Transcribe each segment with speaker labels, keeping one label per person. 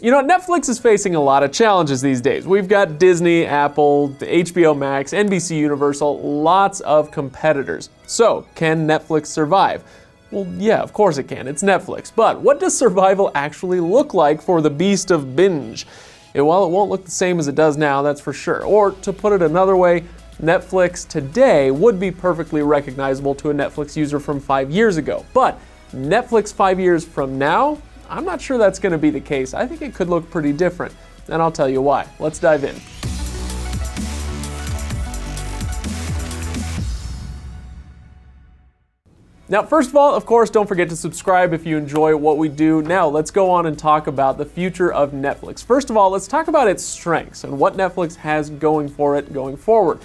Speaker 1: You know, Netflix is facing a lot of challenges these days. We've got Disney, Apple, the HBO Max, NBCUniversal, lots of competitors. So, can Netflix survive? Well, yeah, of course it can. It's Netflix. But what does survival actually look like for the Beast of Binge? Well, it won't look the same as it does now, that's for sure. Or, to put it another way, Netflix today would be perfectly recognizable to a Netflix user from 5 years ago. But Netflix 5 years from now? I'm not sure that's going to be the case. I think it could look pretty different, and I'll tell you why. Let's dive in. Now, first of all, of course, don't forget to subscribe if you enjoy what we do. Now, let's go on and talk about the future of Netflix. First of all, let's talk about its strengths and what Netflix has going for it going forward.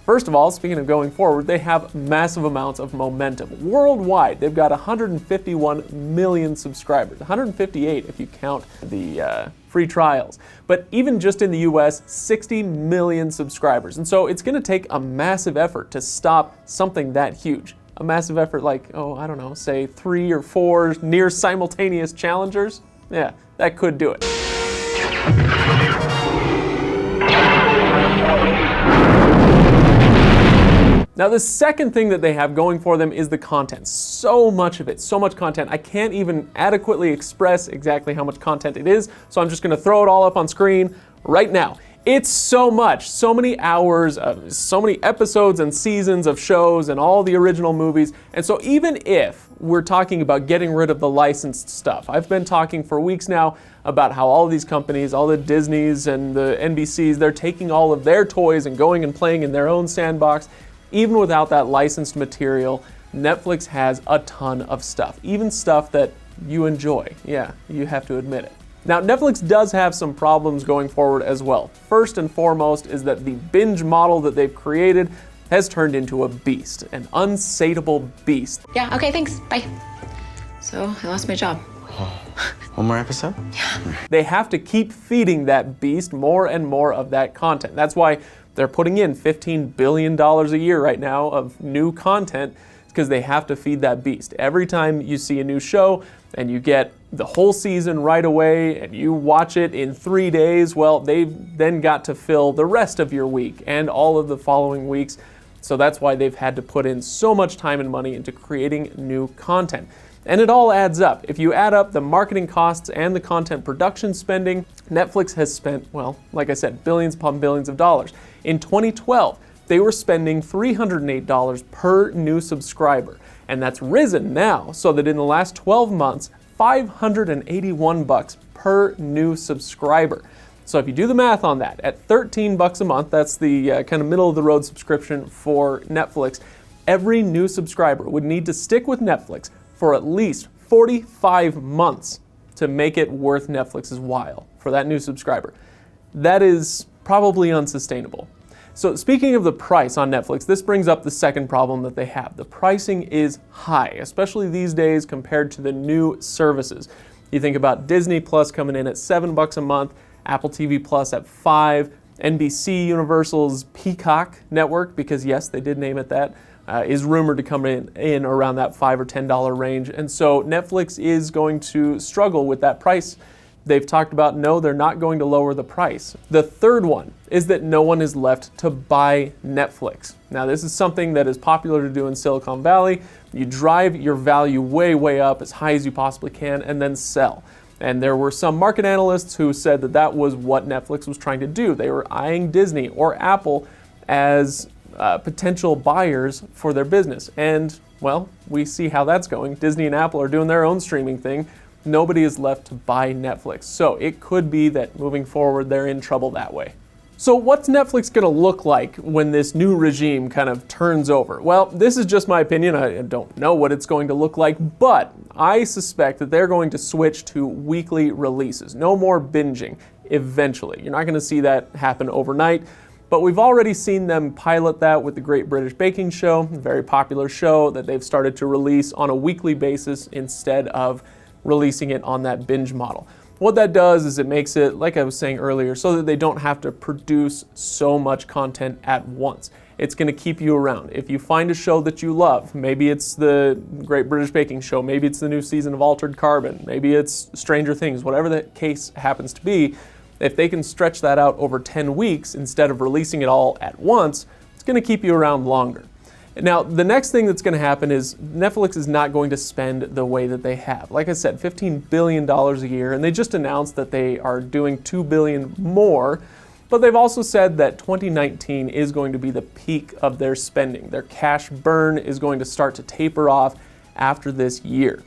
Speaker 1: First of all, speaking of going forward, they have massive amounts of momentum. Worldwide, they've got 151 million subscribers, 158 if you count the free trials. But even just in the US, 60 million subscribers. And so it's going to take a massive effort to stop something that huge. A massive effort like, I don't know, say 3 or 4 near simultaneous challengers? Yeah, that could do it. Now, the second thing that they have going for them is the content. So much of it, so much content. I can't even adequately express exactly how much content it is, so I'm just gonna throw it all up on screen right now. It's so much, so many hours, so many episodes and seasons of shows and all the original movies. And so even if we're talking about getting rid of the licensed stuff, I've been talking for weeks now about how all of these companies, all the Disneys and the NBCs, they're taking all of their toys and going and playing in their own sandbox. Even without that licensed material, Netflix has a ton of stuff, even stuff that you enjoy. Yeah, you have to admit it. Now, Netflix does have some problems going forward as well. First and foremost is that the binge model that they've created has turned into a beast, an unsatiable beast.
Speaker 2: Yeah, okay, thanks, bye. So, I lost my job.
Speaker 3: One more episode?
Speaker 2: Yeah.
Speaker 1: They have to keep feeding that beast more and more of that content. That's why they're putting in $15 billion a year right now of new content, because they have to feed that beast. Every time you see a new show and you get the whole season right away and you watch it in 3 days, well, they've then got to fill the rest of your week and all of the following weeks. So that's why they've had to put in so much time and money into creating new content. And it all adds up. If you add up the marketing costs and the content production spending, Netflix has spent, well, like I said, billions upon billions of dollars. In 2012, they were spending $308 per new subscriber. And that's risen now, so that in the last 12 months, $581 per new subscriber. So if you do the math on that, at $13 a month, that's the kind of middle of the road subscription for Netflix, every new subscriber would need to stick with Netflix for at least 45 months to make it worth Netflix's while for that new subscriber. That is probably unsustainable. So speaking of the price on Netflix, this brings up the second problem that they have. The pricing is high, especially these days compared to the new services. You think about Disney Plus coming in at $7 a month, Apple TV Plus at $5, NBCUniversal's Peacock network, because yes, they did name it that, is rumored to come in around that $5 or $10 range. And so Netflix is going to struggle with that price. They've talked about, no, they're not going to lower the price. The third one is that no one is left to buy Netflix. Now, this is something that is popular to do in Silicon Valley. You drive your value way, way up as high as you possibly can and then sell. And there were some market analysts who said that that was what Netflix was trying to do. They were eyeing Disney or Apple as potential buyers for their business. And, well, we see how that's going. Disney and Apple are doing their own streaming thing. Nobody is left to buy Netflix. So it could be that moving forward, they're in trouble that way. So what's Netflix gonna look like when this new regime kind of turns over? Well, this is just my opinion. I don't know what it's going to look like, but I suspect that they're going to switch to weekly releases. No more binging eventually. You're not gonna see that happen overnight, but we've already seen them pilot that with the Great British Baking Show, a very popular show that they've started to release on a weekly basis instead of releasing it on that binge model. What that does is it makes it, like I was saying earlier, so that they don't have to produce so much content at once. it's going to keep you around. If you find a show that you love, maybe it's the Great British Baking Show, maybe it's the new season of Altered Carbon, maybe it's Stranger Things, whatever the case happens to be, if they can stretch that out over 10 weeks instead of releasing it all at once, it's going to keep you around longer. Now, the next thing that's going to happen is Netflix is not going to spend the way that they have. Like I said, $15 billion a year, and they just announced that they are doing $2 billion more, but they've also said that 2019 is going to be the peak of their spending. Their cash burn is going to start to taper off after this year.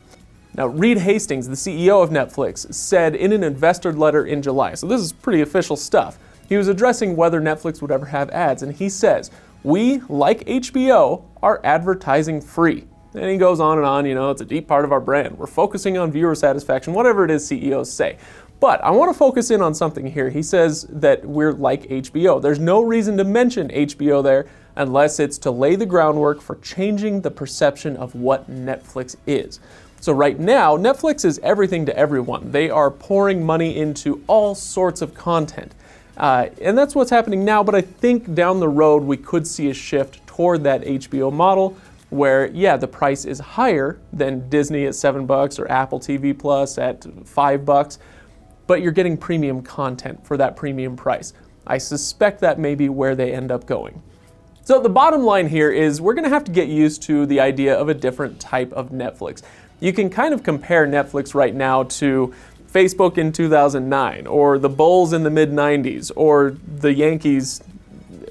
Speaker 1: Now, Reed Hastings, the CEO of Netflix, said in an investor letter in July, so this is pretty official stuff, he was addressing whether Netflix would ever have ads, and he says, "We, like HBO, are advertising free." And he goes on, it's a deep part of our brand. We're focusing on viewer satisfaction, whatever it is CEOs say. But I want to focus in on something here. He says that we're like HBO. There's no reason to mention HBO there unless it's to lay the groundwork for changing the perception of what Netflix is. So right now, Netflix is everything to everyone. They are pouring money into all sorts of content. And that's what's happening now, but I think down the road we could see a shift toward that HBO model where, yeah, the price is higher than Disney at $7 or Apple TV Plus at $5, but you're getting premium content for that premium price. I suspect that may be where they end up going. So the bottom line here is we're going to have to get used to the idea of a different type of Netflix. You can kind of compare Netflix right now to Facebook in 2009, or the Bulls in the mid-90s, or the Yankees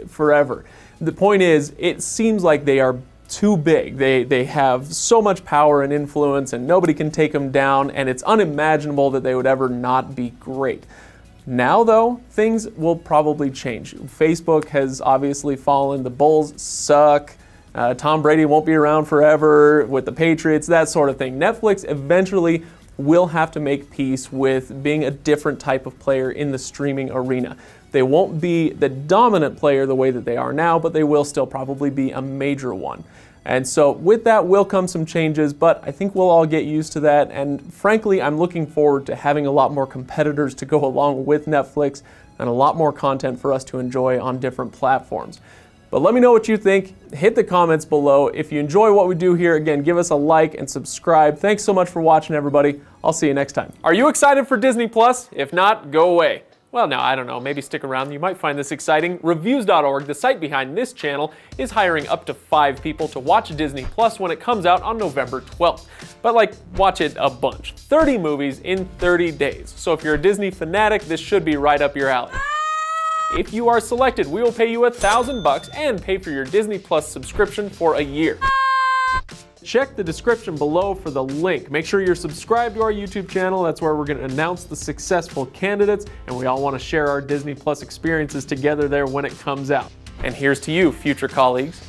Speaker 1: forever. The point is, it seems like they are too big. They have so much power and influence, and nobody can take them down, and it's unimaginable that they would ever not be great. Now, though, things will probably change. Facebook has obviously fallen. The Bulls suck. Tom Brady won't be around forever with the Patriots, that sort of thing. Netflix eventually will have to make peace with being a different type of player in the streaming arena. They won't be the dominant player the way that they are now, but they will still probably be a major one. And so with that will come some changes, but I think we'll all get used to that. And frankly, I'm looking forward to having a lot more competitors to go along with Netflix and a lot more content for us to enjoy on different platforms. But let me know what you think. Hit the comments below. If you enjoy what we do here, again, give us a like and subscribe. Thanks so much for watching, everybody. I'll see you next time. Are you excited for Disney Plus? If not, go away. Well, no, I don't know. Maybe stick around. You might find this exciting. Reviews.org, the site behind this channel, is hiring up to 5 people to watch Disney Plus when it comes out on November 12th. But watch it a bunch. 30 movies in 30 days. So if you're a Disney fanatic, this should be right up your alley. If you are selected, we will pay you $1,000 and pay for your Disney Plus subscription for a year. Check the description below for the link. Make sure you're subscribed to our YouTube channel. That's where we're going to announce the successful candidates, and we all want to share our Disney Plus experiences together there when it comes out. And here's to you, future colleagues.